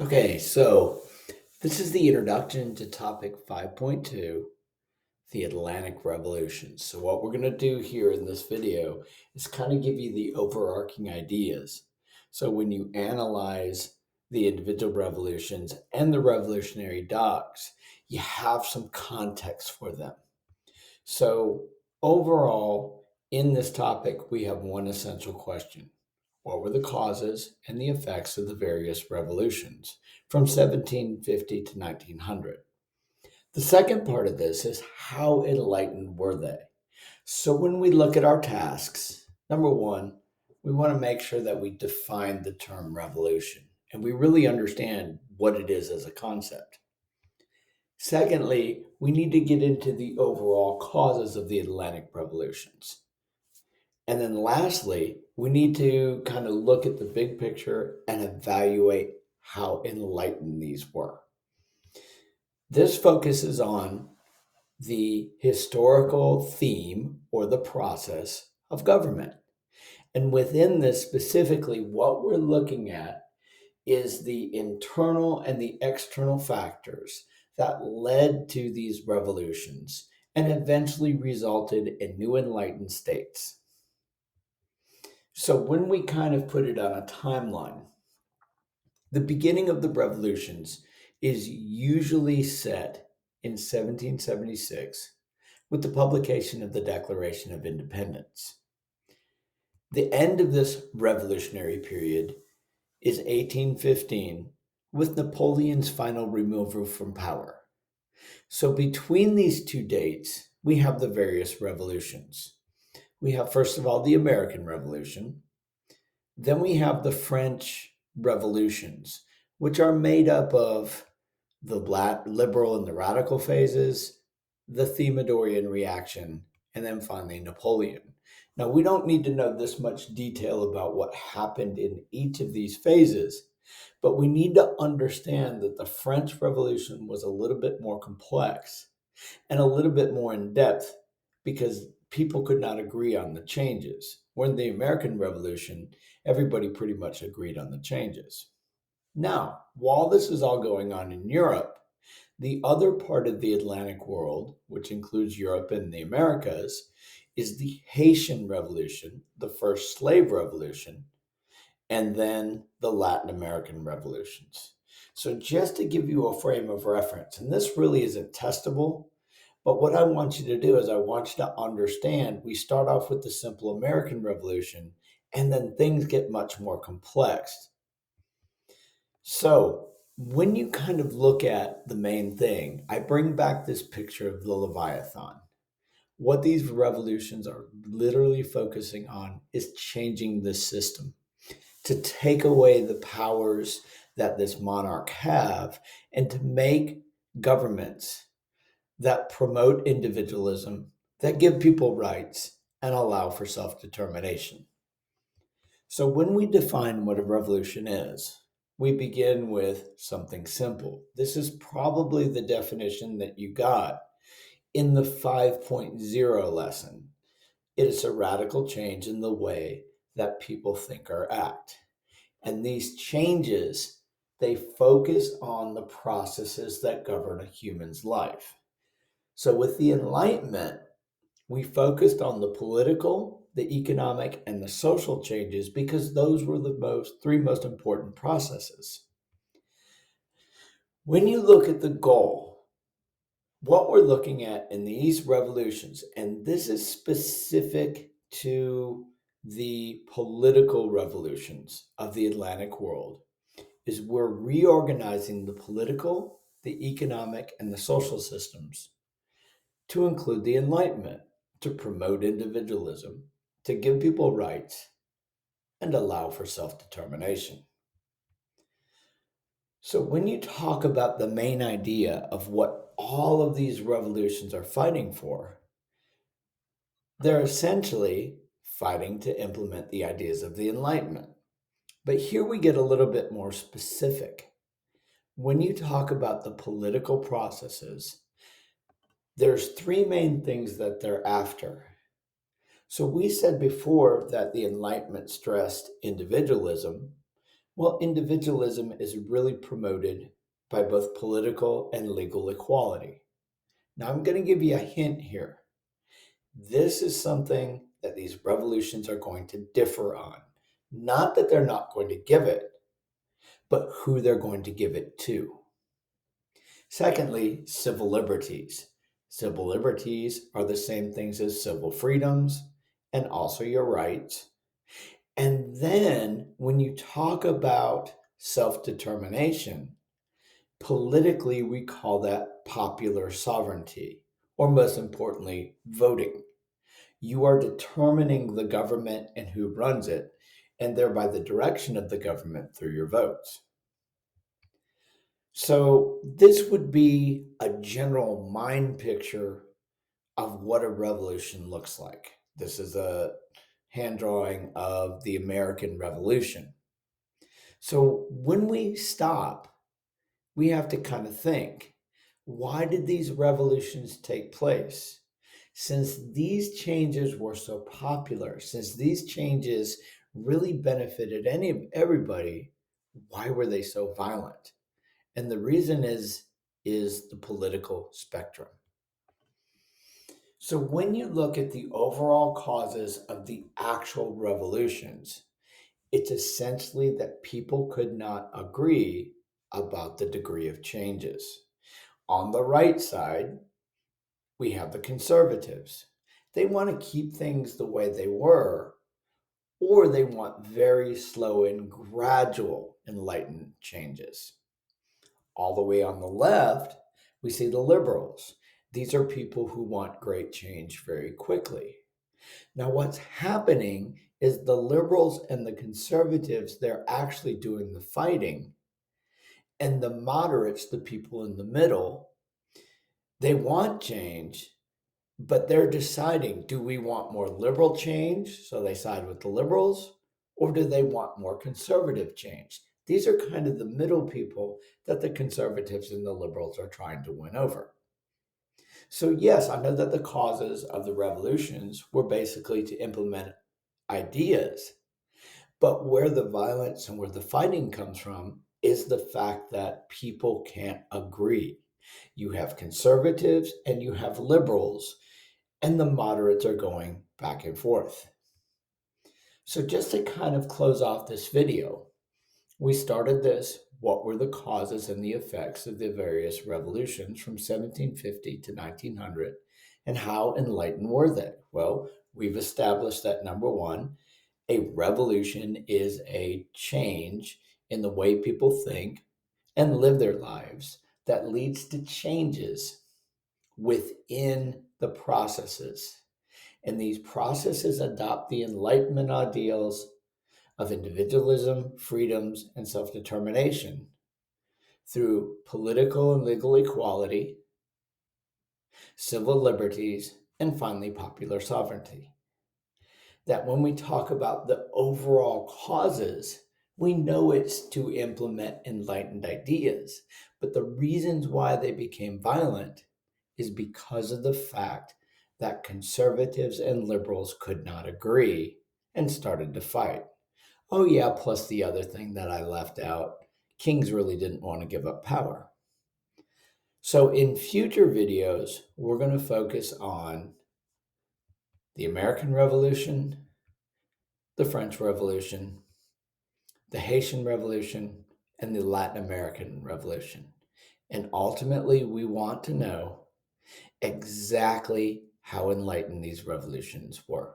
Okay, so this is the introduction to topic 5.2, the Atlantic Revolution. So what we're going to do here in this video is kind of give you the overarching ideas. So when you analyze the individual revolutions and the revolutionary docs, you have some context for them. So overall, in this topic, we have one essential question. What were the causes and the effects of the various revolutions from 1750 to 1900? The second part of this is how enlightened were they? So when we look at our tasks, number one, we want to make sure that we define the term revolution and we really understand what it is as a concept. Secondly, we need to get into the overall causes of the Atlantic revolutions. And then lastly, we need to kind of look at the big picture and evaluate how enlightened these were. This focuses on the historical theme or the process of government. And within this, specifically, what we're looking at is the internal and the external factors that led to these revolutions and eventually resulted in new enlightened states. So when we kind of put it on a timeline, the beginning of the revolutions is usually set in 1776 with the publication of the Declaration of Independence. The end of this revolutionary period is 1815 with Napoleon's final removal from power. So between these two dates, we have the various revolutions. We have, first of all, the American Revolution. Then we have the French revolutions, which are made up of the black, liberal and the radical phases, the Thermidorian reaction, and then finally Napoleon. Now, we don't need to know this much detail about what happened in each of these phases, but we need to understand that the French Revolution was a little bit more complex and a little bit more in depth because people could not agree on the changes. When the American Revolution, everybody pretty much agreed on the changes. Now, while this is all going on in Europe, the other part of the Atlantic world, which includes Europe and the Americas, is the Haitian Revolution, the first slave revolution, and then the Latin American revolutions. So, just to give you a frame of reference, and this really isn't testable, but what I want you to do is I want you to understand we start off with the simple American Revolution, and then things get much more complex. So, when you kind of look at the main thing, I bring back this picture of the Leviathan. What these revolutions are literally focusing on is changing the system to take away the powers that this monarch have and to make governments that promote individualism, that give people rights and allow for self-determination. So when we define what a revolution is, we begin with something simple. This is probably the definition that you got in the 5.0 lesson. It is a radical change in the way that people think or act. And these changes, they focus on the processes that govern a human's life. So with the Enlightenment, we focused on the political, the economic, and the social changes because those were the three most important processes. When you look at the goal, what we're looking at in these revolutions, and this is specific to the political revolutions of the Atlantic world, is we're reorganizing the political, the economic, and the social systems to include the Enlightenment, to promote individualism, to give people rights, and allow for self determination. So, when you talk about the main idea of what all of these revolutions are fighting for, they're essentially fighting to implement the ideas of the Enlightenment. But here we get a little bit more specific. When you talk about the political processes, there's three main things that they're after. So we said before that the Enlightenment stressed individualism, Well, individualism is really promoted by both political and legal equality. Now, I'm going to give you a hint here. This is something that these revolutions are going to differ on. Not that they're not going to give it, but who they're going to give it to. Secondly, civil liberties. Civil liberties are the same things as civil freedoms and also your rights. And then when you talk about self determination, politically we call that popular sovereignty, or most importantly, voting. You are determining the government and who runs it, and thereby the direction of the government through your votes. So, this would be a general mind picture of what a revolution looks like. This is a hand drawing of the American Revolution. So, when we stop, we have to kind of think, why did these revolutions take place? Since these changes were so popular, since these changes really benefited everybody, why were they so violent? And the reason is the political spectrum. So when you look at the overall causes of the actual revolutions, it's essentially that people could not agree about the degree of changes. On the right side, we have the conservatives. They want to keep things the way they were, or they want very slow and gradual enlightened changes. All the way on the left, we see the liberals. These are people who want great change very quickly. Now, what's happening is the liberals and the conservatives, they're actually doing the fighting. And the moderates, the people in the middle, they want change, but they're deciding, do we want more liberal change? So they side with the liberals, or do they want more conservative change? These are kind of the middle people that the conservatives and the liberals are trying to win over. So, yes, I know that the causes of the revolutions were basically to implement ideas, but where the violence and where the fighting comes from is the fact that people can't agree. You have conservatives and you have liberals, and the moderates are going back and forth. So, just to kind of close off this video, we started this. What were the causes and the effects of the various revolutions from 1750 to 1900, and how enlightened were they? Well, we've established that number one, a revolution is a change in the way people think and live their lives that leads to changes within the processes. And these processes adopt the Enlightenment ideals of individualism, freedoms, and self determination through political and legal equality, civil liberties, and finally, popular sovereignty. That when we talk about the overall causes, we know it's to implement enlightened ideas, but the reasons why they became violent is because of the fact that conservatives and liberals could not agree and started to fight. Oh, yeah, plus the other thing that I left out, kings really didn't want to give up power. So, in future videos, we're going to focus on the American Revolution, the French Revolution, the Haitian Revolution, and the Latin American Revolution. And ultimately, we want to know exactly how enlightened these revolutions were.